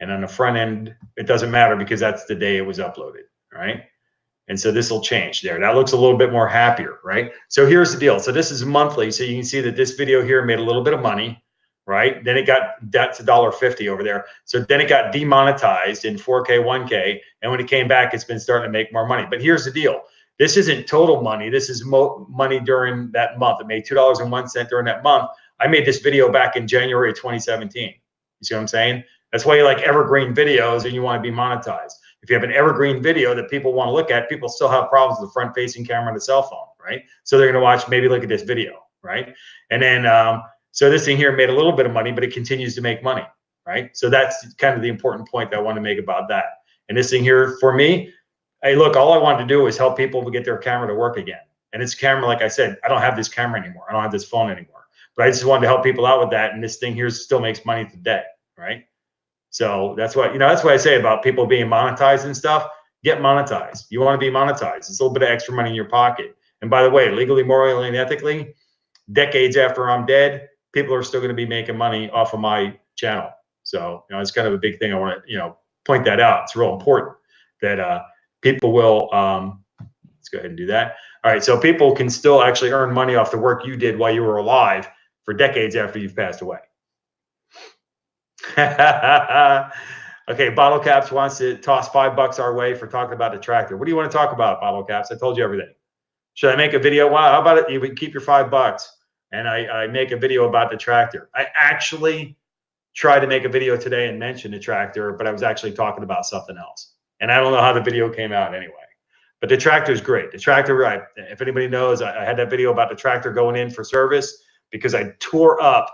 And on the front end, it doesn't matter because that's the day it was uploaded, right? And so this will change there. That looks a little bit more happier, right? So here's the deal. So this is monthly. So you can see that this video here made a little bit of money, right? Then that's $1.50 over there. So then it got demonetized in 4K, 1K. And when it came back, it's been starting to make more money. But here's the deal. This isn't total money. This is money during that month. It made $2.01 during that month. I made this video back in January 2017. You see what I'm saying? That's why you like evergreen videos and you want to be monetized. If you have an evergreen video that people want to look at, people still have problems with the front-facing camera on the cell phone, right? So they're going to watch, maybe look at this video, right? And then, so this thing here made a little bit of money, but it continues to make money, right? So that's kind of the important point that I want to make about that. And this thing here, for me, hey, look, all I wanted to do was help people get their camera to work again. And it's camera, like I said, I don't have this camera anymore. I don't have this phone anymore. But I just wanted to help people out with that. And this thing here still makes money today, right? So that's what, that's what I say about people being monetized and stuff. Get monetized. You want to be monetized. It's a little bit of extra money in your pocket. And by the way, legally, morally, and ethically, decades after I'm dead, people are still going to be making money off of my channel. So, it's kind of a big thing. I want to, point that out. It's real important that people will, let's go ahead and do that. All right. So people can still actually earn money off the work you did while you were alive for decades after you've passed away. Okay, Bottle Caps wants to toss $5 our way for talking about the tractor. What do you want to talk about, Bottle Caps? I told you everything. Should I make a video? Well, how about it? You would keep your $5 and I make a video about the tractor. I actually tried to make a video today and mention the tractor, but I was actually talking about something else. And I don't know how the video came out anyway. But the tractor is great. The tractor, if anybody knows, I had that video about the tractor going in for service because I tore up.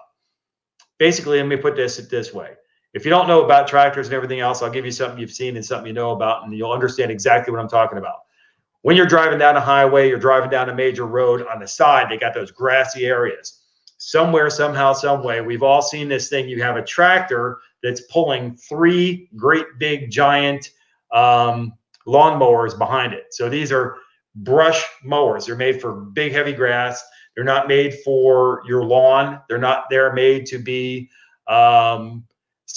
Basically, let me put this way. If you don't know about tractors and everything else, I'll give you something you've seen and something you know about, and you'll understand exactly what I'm talking about. When you're driving down a highway, you're driving down a major road, on the side, they got those grassy areas. Somewhere, somehow, some way, we've all seen this thing. You have a tractor that's pulling 3 great big giant lawnmowers behind it. So these are brush mowers. They're made for big, heavy grass. They're not made for your lawn. They're made to be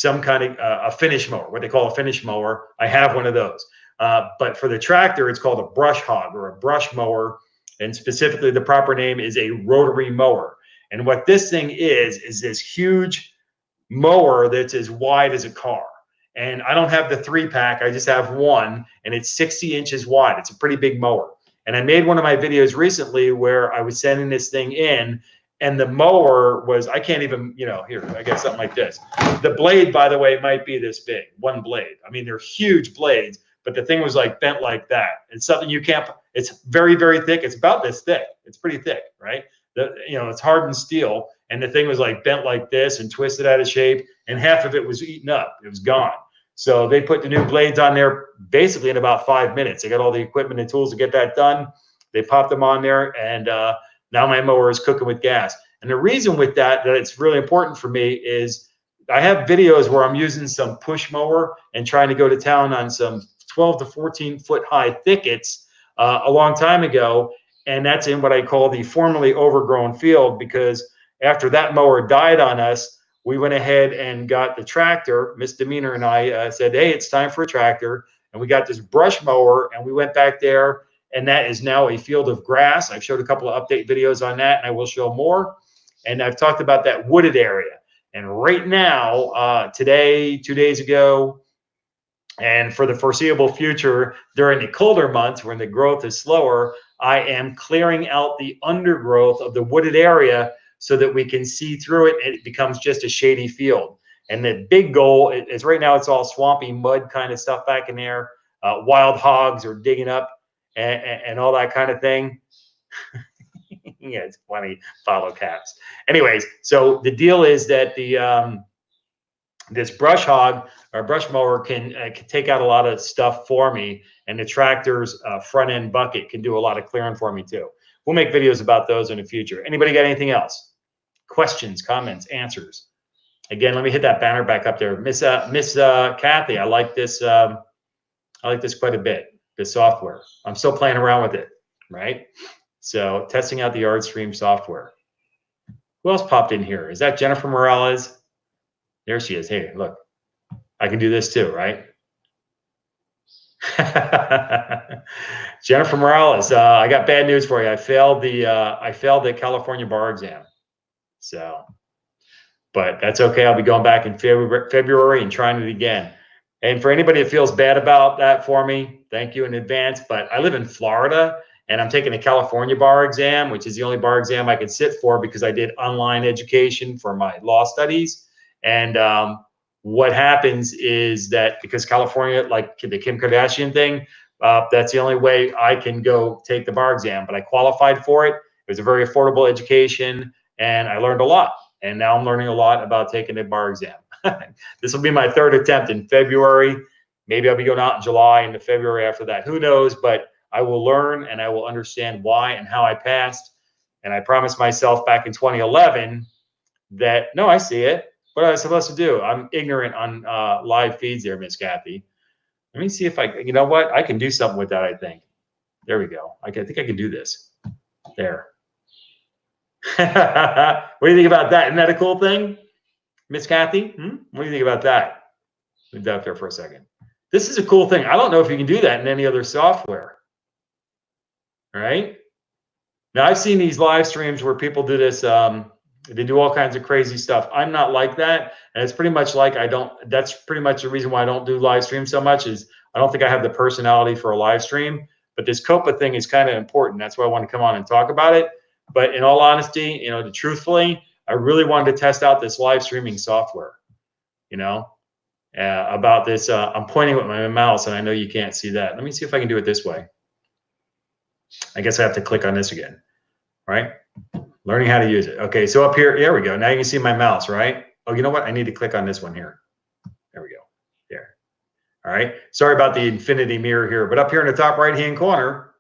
some kind of a finish mower, what they call a finish mower. I have one of those. But for the tractor, it's called a brush hog or a brush mower. And specifically, the proper name is a rotary mower. And what this thing is this huge mower that's as wide as a car. And I don't have the 3-pack, I just have one, and it's 60 inches wide. It's a pretty big mower. And I made one of my videos recently where I was sending this thing in, and the mower was, I can't even, here, I got something like this. The blade, by the way, might be this big, one blade. I mean, they're huge blades, but the thing was like bent like that. It's something you can't, it's very, very thick. It's about this thick. It's pretty thick, right? It's hardened steel, and the thing was like bent like this and twisted out of shape, and half of it was eaten up. It was gone. So they put the new blades on there basically in about 5 minutes. They got all the equipment and tools to get that done. They popped them on there, and now my mower is cooking with gas. And the reason with that it's really important for me is I have videos where I'm using some push mower and trying to go to town on some 12 to 14 foot high thickets a long time ago. And that's in what I call the formerly overgrown field, because after that mower died on us, we went ahead and got the tractor. Misdemeanor and I said, hey, it's time for a tractor. And we got this brush mower, and we went back there, and that is now a field of grass. I've showed a couple of update videos on that, and I will show more. And I've talked about that wooded area. And right now, today, 2 days ago, and for the foreseeable future, during the colder months when the growth is slower, I am clearing out the undergrowth of the wooded area so that we can see through it and it becomes just a shady field. And the big goal is right now it's all swampy mud kind of stuff back in there. Wild hogs are digging up and all that kind of thing. Yeah, it's funny, follow caps. Anyways, so the deal is that this brush hog or brush mower can take out a lot of stuff for me, and the tractor's front end bucket can do a lot of clearing for me too. We'll make videos about those in the future. Anybody got anything else? Questions, comments, answers? Again, let me hit that banner back up there. Miss Kathy, I like this. I like this quite a bit. This software. I'm still playing around with it, right? So testing out the YardStream software. Who else popped in here? Is that Jennifer Morales? There she is. Hey, look, I can do this too, right? Jennifer Morales, I got bad news for you. I failed the California bar exam. So, but that's okay. I'll be going back in February and trying it again. And for anybody that feels bad about that for me, thank you in advance. But I live in Florida, and I'm taking a California bar exam, which is the only bar exam I can sit for because I did online education for my law studies. And what happens is that because California, like the Kim Kardashian thing, that's the only way I can go take the bar exam. But I qualified for it. It was a very affordable education, and I learned a lot. And now I'm learning a lot about taking the bar exam. This will be my 3rd attempt in February. Maybe I'll be going out in July into February after that. Who knows? But I will learn, and I will understand why and how I passed. And I promised myself back in 2011 that, no, I see it. What am I supposed to do? I'm ignorant on live feeds there, Miss Kathy. Let me see if you know what? I can do something with that, I think. There we go. I think I can do this. There. What do you think about that? Isn't that a cool thing, Miss Kathy? What do you think about that? Leave that up there for a second. This is a cool thing. I don't know if you can do that in any other software. All right. Now, I've seen these live streams where people do this. They do all kinds of crazy stuff. I'm not like that. And it's pretty much like that's pretty much the reason why I don't do live stream so much is I don't think I have the personality for a live stream. But this Coppa thing is kind of important. That's why I want to come on and talk about it. But in all honesty, truthfully, I really wanted to test out this live streaming software, about this. I'm pointing with my mouse, and I know you can't see that. Let me see if I can do it this way. I guess I have to click on this again, right? Learning how to use it. Okay, so up here, there we go. Now you can see my mouse, right? Oh, you know what? I need to click on this one here. There we go. There. All right. Sorry about the infinity mirror here, but up here in the top right-hand corner,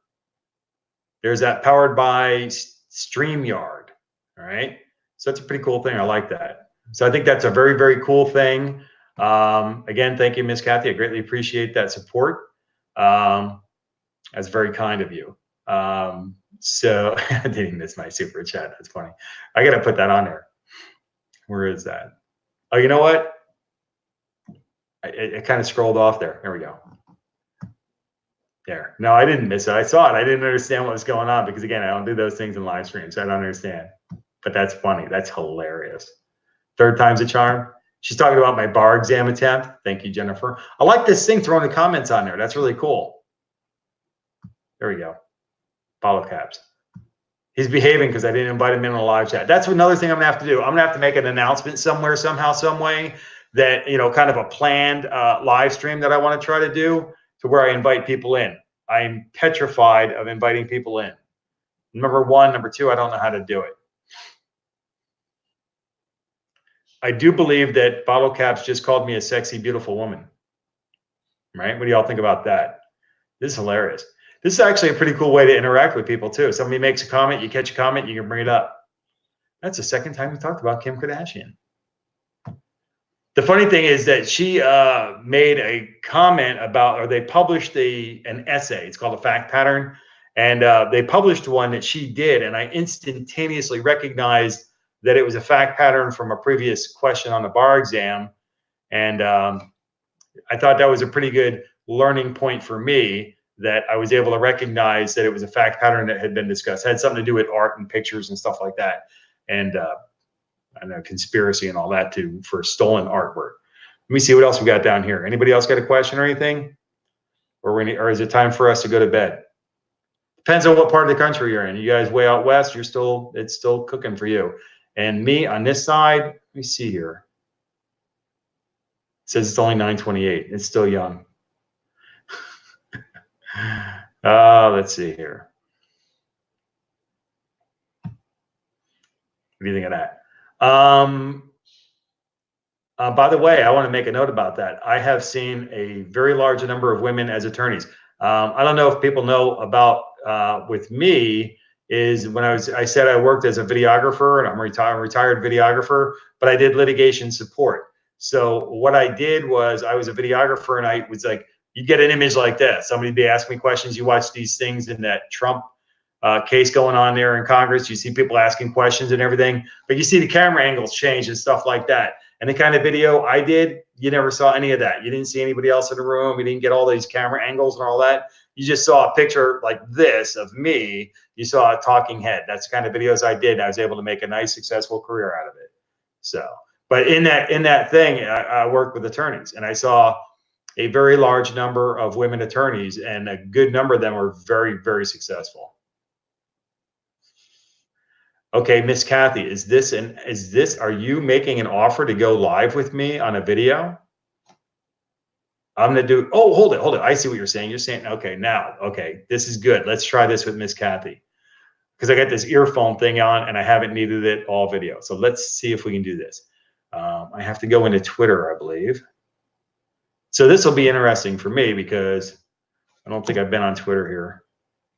there's that powered by StreamYard. All right. So that's a pretty cool thing. I like that. So I think that's a very, very cool thing. Again, thank you, Miss Kathy. I greatly appreciate that support. That's very kind of you. So I didn't miss my super chat. That's funny. I got to put that on there. Where is that? Oh, you know what? It kind of scrolled off there. There we go. There. No, I didn't miss it. I saw it. I didn't understand what was going on because, again, I don't do those things in live streams. So I don't understand. But that's funny. That's hilarious. Third time's a charm. She's talking about my bar exam attempt. Thank you, Jennifer. I like this thing throwing the comments on there. That's really cool. There we go. Follow caps. He's behaving because I didn't invite him in a live chat. That's another thing I'm going to have to do. I'm going to have to make an announcement somewhere, somehow, some way that, kind of a planned live stream that I want to try to do to where I invite people in. I'm petrified of inviting people in. Number one. Number two, I don't know how to do it. I do believe that Bottle Caps just called me a sexy, beautiful woman. Right? What do y'all think about that? This is hilarious. This is actually a pretty cool way to interact with people too. Somebody makes a comment, you catch a comment, you can bring it up. That's the second time we talked about Kim Kardashian. The funny thing is that she made a comment about, or they published an essay. It's called A Fact Pattern. And they published one that she did. And I instantaneously recognized that it was a fact pattern from a previous question on the bar exam. And I thought that was a pretty good learning point for me, that I was able to recognize that it was a fact pattern that had been discussed. It had something to do with art and pictures and stuff like that. And I know conspiracy and all that too for stolen artwork. Let me see what else we got down here. Anybody else got a question or anything? Or is it time for us to go to bed? Depends on what part of the country you're in. You guys way out west, it's still cooking for you. And me on this side, let me see here. It says it's only 9:28. It's still young. Let's see here. What do you think of that? By the way, I want to make a note about that. I have seen a very large number of women as attorneys. I don't know if people know about with me is when I said I worked as a videographer, and I'm a retired videographer, but I did litigation support. So what I did was I was a videographer, and I was like, you get an image like this. Somebody be asking me questions. You watch these things in that Trump case going on there in Congress. You see people asking questions and everything, but you see the camera angles change and stuff like that. And the kind of video I did, you never saw any of that. You didn't see anybody else in the room. You didn't get all these camera angles and all that. You just saw a picture like this of me. You saw a talking head. That's the kind of videos I did. And I was able to make a nice, successful career out of it. So, but in that thing, I worked with attorneys, and I saw a very large number of women attorneys, and a good number of them were very, very successful. Okay, Miss Kathy, are you making an offer to go live with me on a video? I'm gonna do, oh, hold it. I see what you're saying. You're saying, okay, this is good. Let's try this with Miss Kathy. Because I got this earphone thing on and I haven't needed it all video. So let's see if we can do this. I have to go into Twitter, I believe. So this will be interesting for me because I don't think I've been on Twitter here.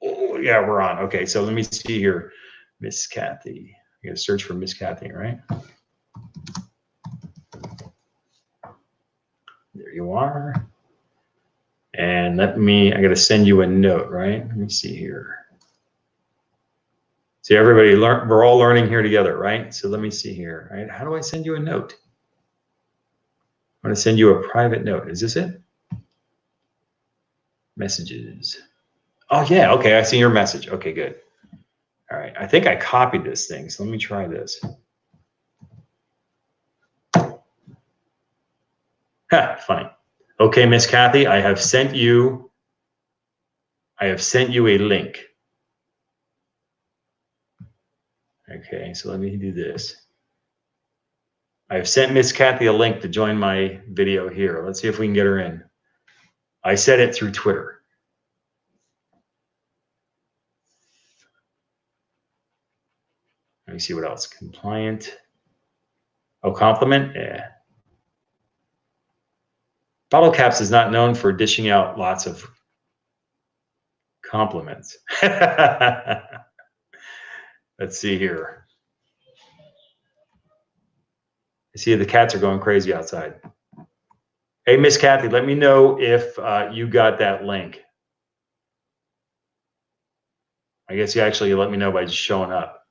Oh, yeah, we're on. Okay, so let me see here. Miss Kathy. You gotta search for Miss Kathy, right? There you are. And I gotta send you a note, right? Let me see here. See, everybody, we're all learning here together, right? So let me see here, right? How do I send you a note? I'm gonna send you a private note. Is this it? Messages. Oh yeah, okay, I see your message. Okay, good. All right, I think I copied this thing, so let me try this. Ha, funny. Okay, Miss Kathy, I have sent you a link. Okay, so let me do this. I have sent Miss Kathy a link to join my video here. Let's see if we can get her in. I sent it through Twitter. Let me see what else. Compliant. Oh, compliment? Yeah. Bottle Caps is not known for dishing out lots of compliments. Let's see here. I see the cats are going crazy outside. Hey, Miss Kathy, let me know if you got that link. I guess you actually let me know by just showing up.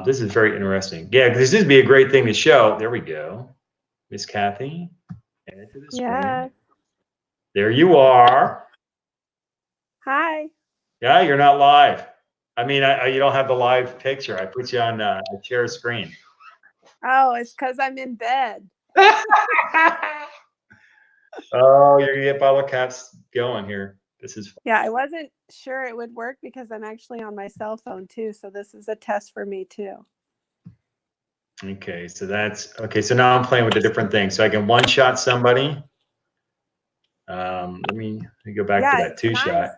This is very interesting. Yeah, this would be a great thing to show. There we go. Miss Kathy, add to the screen. There you are. Hi. Yeah, you're not live. I mean, you don't have the live picture. I put you on a share screen. Oh, it's because I'm in bed. Oh, you're gonna get bottle caps going here. This is fun. Yeah, I wasn't sure it would work because I'm actually on my cell phone too. So this is a test for me too. Okay, so that's okay. So now I'm playing with the different things. So I can one shot somebody. Let me go back to that two shot.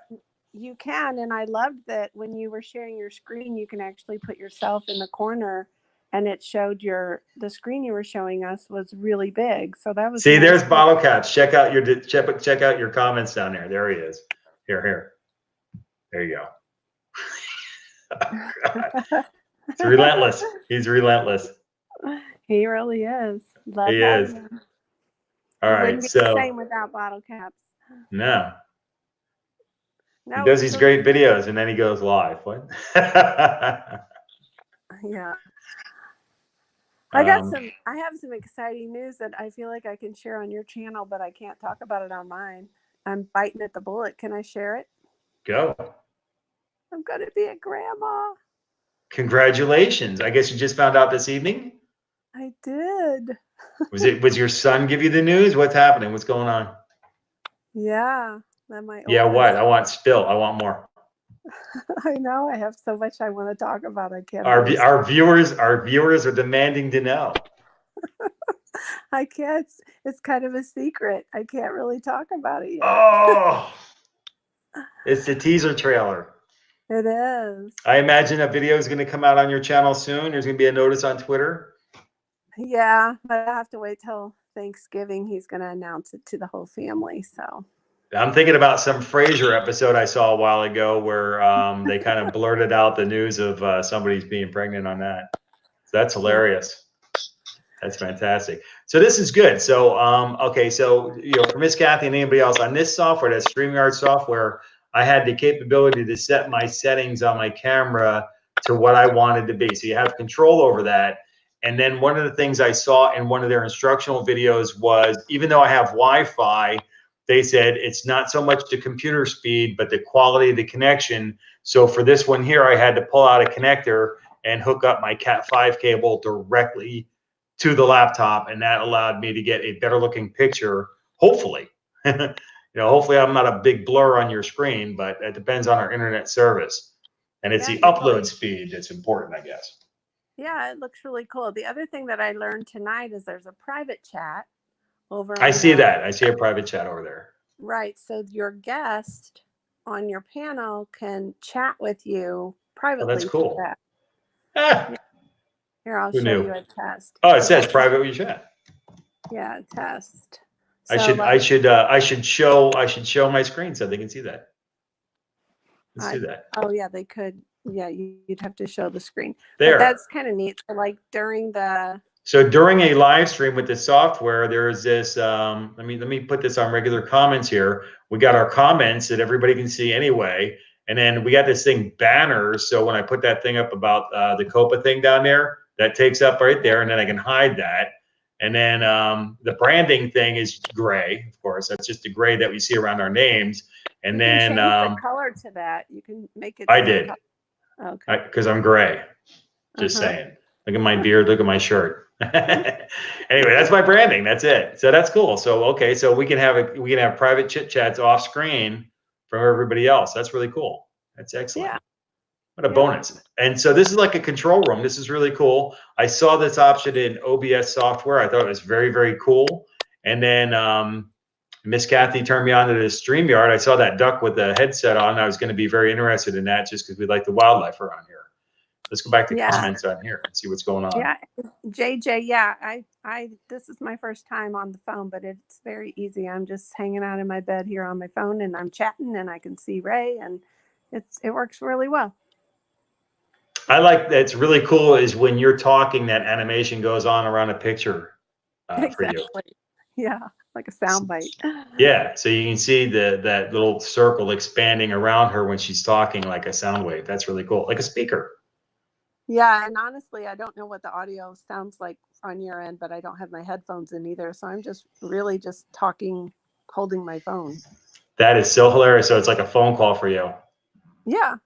You can, and I loved that when you were sharing your screen, you can actually put yourself in the corner, and it showed the screen you were showing us was really big. So that was see. nice. There's bottle caps. Check out your comments down there. There he is. Here. There you go. Oh, it's relentless. He's relentless. He really is. Love he is. Him. All right. Wouldn't be the same without bottle caps. No. He does these great videos and then he goes live. What? Yeah. I have some exciting news that I feel like I can share on your channel, but I can't talk about it on mine. I'm biting at the bullet. Can I share it? Go. I'm going to be a grandma. Congratulations. I guess you just found out this evening? I did. Was your son give you the news? What's happening? What's going on? Yeah. Yeah, what? I want more. I know. I have so much I want to talk about. I can't. Our viewers are demanding to know. I can't. It's kind of a secret. I can't really talk about it yet. Oh, it's the teaser trailer. It is. I imagine a video is going to come out on your channel soon. There's going to be a notice on Twitter. Yeah, but I have to wait till Thanksgiving. He's going to announce it to the whole family. So I'm thinking about some Frasier episode I saw a while ago where they kind of blurted out the news of somebody's being pregnant on that. So that's hilarious. Yeah. That's fantastic. So this is good. So okay, so for Miss Kathy and anybody else on this software, that StreamYard software, I had the capability to set my settings on my camera to what I wanted to be. So you have control over that. And then one of the things I saw in one of their instructional videos was, even though I have Wi-Fi, they said it's not so much the computer speed, but the quality of the connection. So for this one here, I had to pull out a connector and hook up my Cat5 cable directly to the laptop, and that allowed me to get a better looking picture, hopefully. Hopefully I'm not a big blur on your screen, but it depends on our internet service. And it's the upload speed that's important, I guess. Yeah, it looks really cool. The other thing that I learned tonight is there's a private chat over. I see that. I see a private chat over there. Right. So your guest on your panel can chat with you privately. Oh, that's cool. Here, I'll show you a test. Oh, it says private chat. Yeah, test. So I should show my screen so they can see that. Let's do that. Oh yeah, they could. Yeah, you'd have to show the screen. There. But that's kind of neat. So like during a live stream with the software, there's this. Let me put this on regular comments here. We got our comments that everybody can see anyway, and then we got this thing banners. So when I put that thing up about the Coppa thing down there, that takes up right there, and then I can hide that. And then the branding thing is gray, of course. That's just the gray that we see around our names. And then change the color to that. You can make it. I did. Okay. Because I'm gray. Just saying. Look at my beard. Look at my shirt. Anyway, that's my branding. That's it. So that's cool. So okay, so we can have private chit chats off screen from everybody else. That's really cool. That's excellent. Yeah. What a bonus. And so this is like a control room. This is really cool. I saw this option in OBS software. I thought it was very, very cool. And then Miss Kathy turned me on to the StreamYard. I saw that duck with the headset on. I was going to be very interested in that just because we like the wildlife around here. Let's go back to comments on here and see what's going on. Yeah, JJ. Yeah, I this is my first time on the phone, but it's very easy. I'm just hanging out in my bed here on my phone, and I'm chatting, and I can see Ray, and it works really well. I like that's really cool is when you're talking, that animation goes on around a picture for you. Yeah, like a sound bite. Yeah, so you can see that little circle expanding around her when she's talking like a sound wave. That's really cool, like a speaker. Yeah, and honestly, I don't know what the audio sounds like on your end, but I don't have my headphones in either. So I'm just really just talking, holding my phone. That is so hilarious. So it's like a phone call for you. Yeah.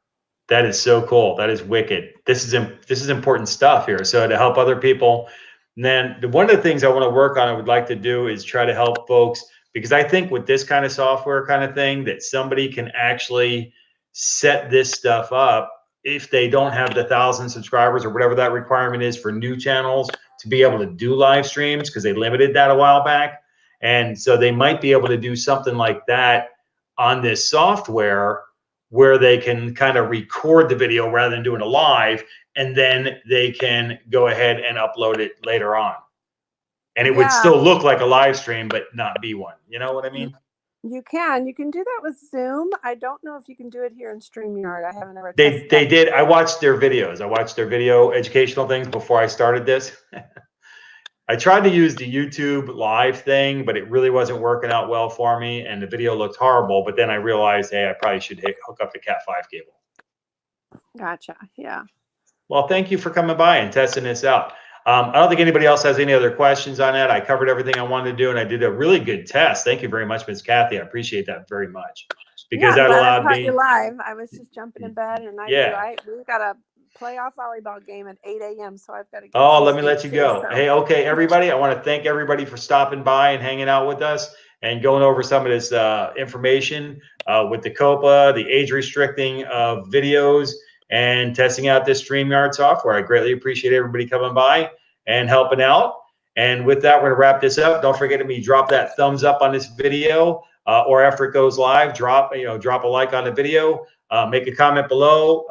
That is so cool. That is wicked. This is important stuff here. So to help other people, and then one of the things I want to work on, I would like to do is try to help folks, because I think with this kind of software kind of thing, that somebody can actually set this stuff up if they don't have the 1,000 subscribers or whatever that requirement is for new channels to be able to do live streams, because they limited that a while back. And so they might be able to do something like that on this software, where they can kind of record the video rather than doing a live, and then they can go ahead and upload it later on. And it would Yeah. still look like a live stream, but not be one. You know what I mean? You can do that with Zoom. I don't know if you can do it here in StreamYard. I haven't ever They tested that. did. I watched their videos. I watched their video educational things before I started this. I tried to use the YouTube live thing, but it really wasn't working out well for me, and the video looked horrible. But then I realized, hey, I probably should hook up the Cat5 cable. Gotcha. Yeah. Well, thank you for coming by and testing this out. I don't think anybody else has any other questions on that. I covered everything I wanted to do, and I did a really good test. Thank you very much, Ms. Kathy. I appreciate that very much, because Yeah, I'm that glad I allowed caught me. you live. I was just jumping in bed, and Yeah. we've got a playoff volleyball game at 8 a.m. So I've got to get Oh, some let me sleep let you too. go. So Hey, okay, everybody. I want to thank everybody for stopping by and hanging out with us and going over some of this information with the Coppa, the age restricting of videos, and testing out this StreamYard software. I greatly appreciate everybody coming by and helping out. And with that, we're going to wrap this up. Don't forget to drop that thumbs up on this video, or after it goes live, drop a like on the video, make a comment below.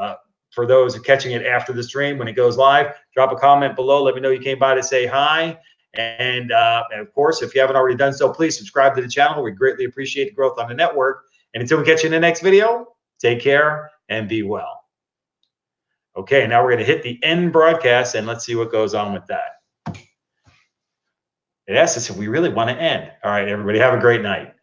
For those catching it after the stream, when it goes live, drop a comment below. Let me know you came by to say hi. And of course, if you haven't already done so, please subscribe to the channel. We greatly appreciate the growth on the network. And until we catch you in the next video, take care and be well. Okay, now we're going to hit the end broadcast, and let's see what goes on with that. It asks us if we really want to end. All right, everybody, have a great night.